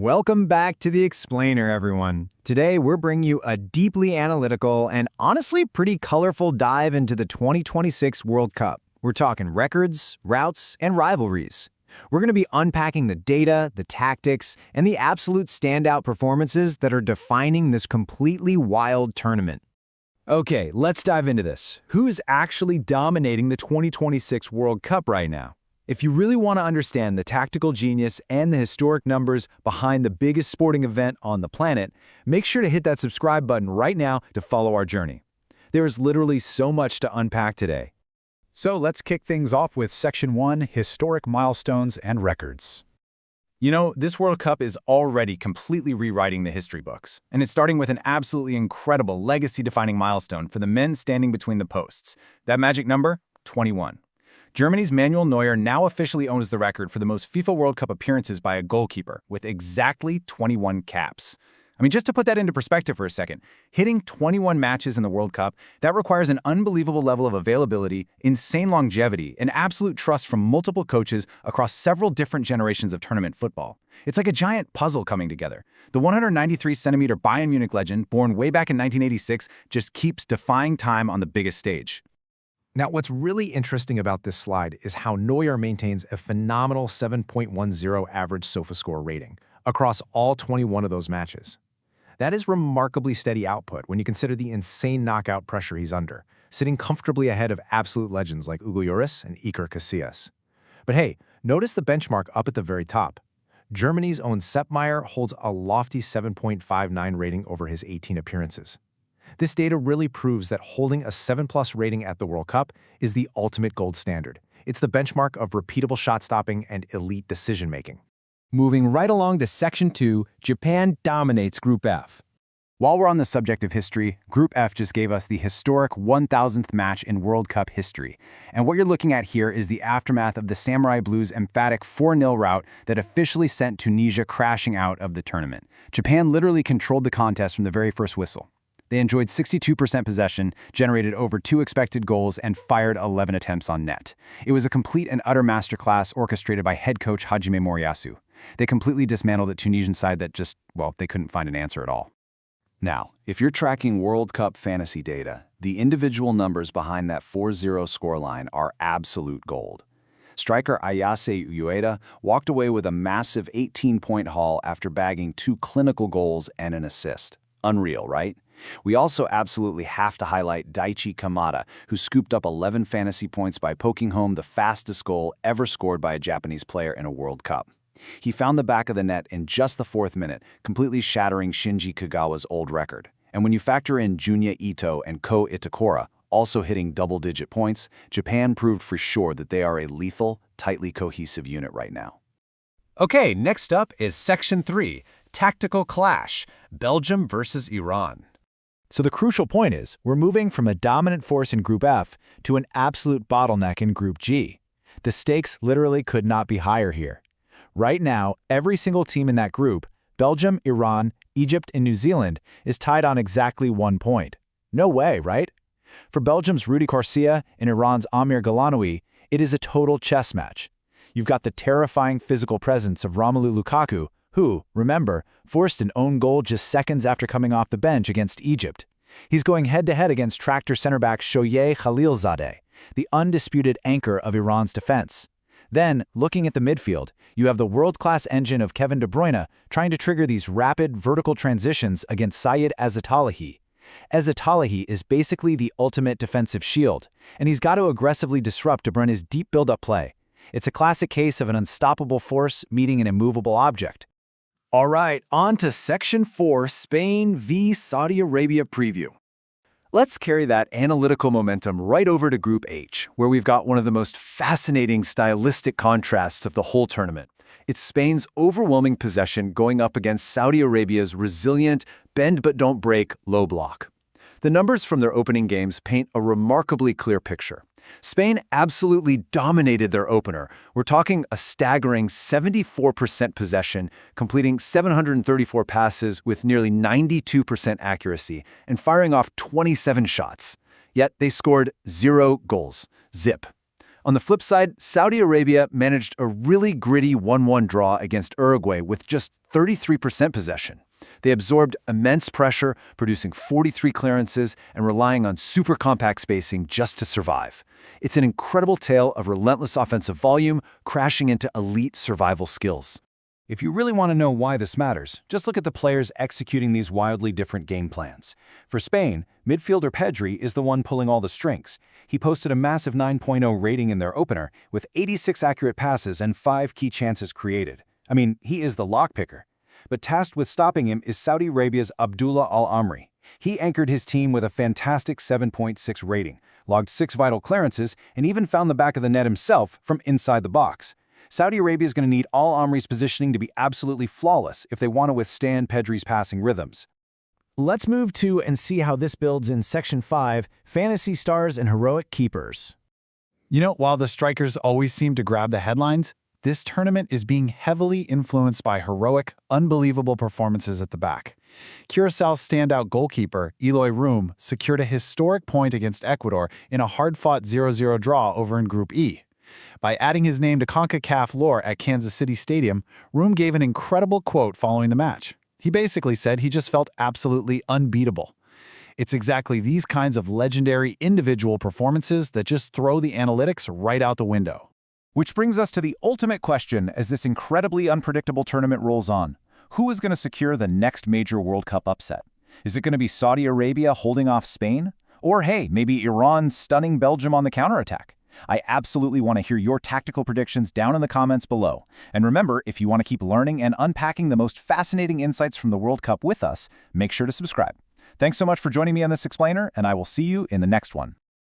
Welcome back to The Explainer, everyone. Today, we're bringing you a deeply analytical and honestly pretty colorful dive into the 2026 World Cup. We're talking records, routes, and rivalries. We're going to be unpacking the data, the tactics, and the absolute standout performances that are defining this completely wild tournament. Okay, let's dive into this. Who is actually dominating the 2026 World Cup right now? If you really want to understand the tactical genius and the historic numbers behind the biggest sporting event on the planet, make sure to hit that subscribe button right now to follow our journey. There is literally so much to unpack today. So let's kick things off with Section 1, Historic Milestones and Records. You know, this World Cup is already completely rewriting the history books, and it's starting with an absolutely incredible legacy-defining milestone for the men standing between the posts. That magic number? 21. Germany's Manuel Neuer now officially owns the record for the most FIFA World Cup appearances by a goalkeeper, with exactly 21 caps. I mean, just to put that into perspective for a second, hitting 21 matches in the World Cup, that requires an unbelievable level of availability, insane longevity, and absolute trust from multiple coaches across several different generations of tournament football. It's like a giant puzzle coming together. The 193-centimeter Bayern Munich legend, born way back in 1986, just keeps defying time on the biggest stage. Now, what's really interesting about this slide is how Neuer maintains a phenomenal 7.10 average SofaScore rating across all 21 of those matches. That is remarkably steady output when you consider the insane knockout pressure he's under, sitting comfortably ahead of absolute legends like Hugo Lloris and Iker Casillas. But hey, notice the benchmark up at the very top. Germany's own Sepp Maier holds a lofty 7.59 rating over his 18 appearances. This data really proves that holding a 7+ rating at the World Cup is the ultimate gold standard. It's the benchmark of repeatable shot stopping and elite decision-making. Moving right along to Section 2, Japan dominates Group F. While we're on the subject of history, Group F just gave us the historic 1,000th match in World Cup history. And what you're looking at here is the aftermath of the Samurai Blues' emphatic 4-0 rout that officially sent Tunisia crashing out of the tournament. Japan literally controlled the contest from the very first whistle. They enjoyed 62% possession, generated over 2 expected goals, and fired 11 attempts on net. It was a complete and utter masterclass orchestrated by head coach Hajime Moriyasu. They completely dismantled the Tunisian side that just, well, they couldn't find an answer at all. Now, if you're tracking World Cup fantasy data, the individual numbers behind that 4-0 scoreline are absolute gold. Striker Ayase Ueda walked away with a massive 18-point haul after bagging 2 clinical goals and an assist. Unreal, right? We also absolutely have to highlight Daichi Kamada, who scooped up 11 fantasy points by poking home the fastest goal ever scored by a Japanese player in a World Cup. He found the back of the net in just the 4th minute, completely shattering Shinji Kagawa's old record. And when you factor in Junya Ito and Ko Itakura, also hitting double-digit points, Japan proved for sure that they are a lethal, tightly cohesive unit right now. Okay, next up is Section 3, Tactical Clash, Belgium versus Iran. So the crucial point is, we're moving from a dominant force in Group F to an absolute bottleneck in Group G. The stakes literally could not be higher here. Right now, every single team in that group, Belgium, Iran, Egypt, and New Zealand, is tied on exactly 1 point. No way, right? For Belgium's Rudi Garcia and Iran's Amir Galanoui, it is a total chess match. You've got the terrifying physical presence of Romelu Lukaku, who, remember, forced an own goal just seconds after coming off the bench against Egypt. He's going head-to-head against tractor center back Shoye Khalilzadeh, the undisputed anchor of Iran's defense. Then, looking at the midfield, you have the world-class engine of Kevin De Bruyne trying to trigger these rapid vertical transitions against Sayed Ezzatolahi. Ezzatolahi is basically the ultimate defensive shield, and he's got to aggressively disrupt De Bruyne's deep build-up play. It's a classic case of an unstoppable force meeting an immovable object. All right, on to Section 4, Spain v. Saudi Arabia preview. Let's carry that analytical momentum right over to Group H, where we've got one of the most fascinating stylistic contrasts of the whole tournament. It's Spain's overwhelming possession going up against Saudi Arabia's resilient, bend-but-don't-break low block. The numbers from their opening games paint a remarkably clear picture. Spain absolutely dominated their opener. We're talking a staggering 74% possession, completing 734 passes with nearly 92% accuracy, and firing off 27 shots. Yet they scored 0 goals. Zip. On the flip side, Saudi Arabia managed a really gritty 1-1 draw against Uruguay with just 33% possession. They absorbed immense pressure, producing 43 clearances and relying on super compact spacing just to survive. It's an incredible tale of relentless offensive volume crashing into elite survival skills. If you really want to know why this matters, just look at the players executing these wildly different game plans. For Spain, midfielder Pedri is the one pulling all the strings. He posted a massive 9.0 rating in their opener, with 86 accurate passes and 5 key chances created. I mean, he is the lockpicker. But tasked with stopping him is Saudi Arabia's Abdullah Al-Amri. He anchored his team with a fantastic 7.6 rating, logged 6 vital clearances, and even found the back of the net himself from inside the box. Saudi Arabia is going to need Al-Amri's positioning to be absolutely flawless if they want to withstand Pedri's passing rhythms. Let's move to and see how this builds in Section 5, Fantasy Stars and Heroic Keepers. While the strikers always seem to grab the headlines, this tournament is being heavily influenced by heroic, unbelievable performances at the back. Curaçao's standout goalkeeper, Eloy Room, secured a historic point against Ecuador in a hard-fought 0-0 draw over in Group E. By adding his name to CONCACAF lore at Kansas City Stadium, Room gave an incredible quote following the match. He basically said he just felt absolutely unbeatable. It's exactly these kinds of legendary individual performances that just throw the analytics right out the window. Which brings us to the ultimate question as this incredibly unpredictable tournament rolls on. Who is going to secure the next major World Cup upset? Is it going to be Saudi Arabia holding off Spain? Or hey, maybe Iran stunning Belgium on the counterattack? I absolutely want to hear your tactical predictions down in the comments below. And remember, if you want to keep learning and unpacking the most fascinating insights from the World Cup with us, make sure to subscribe. Thanks so much for joining me on this explainer, and I will see you in the next one.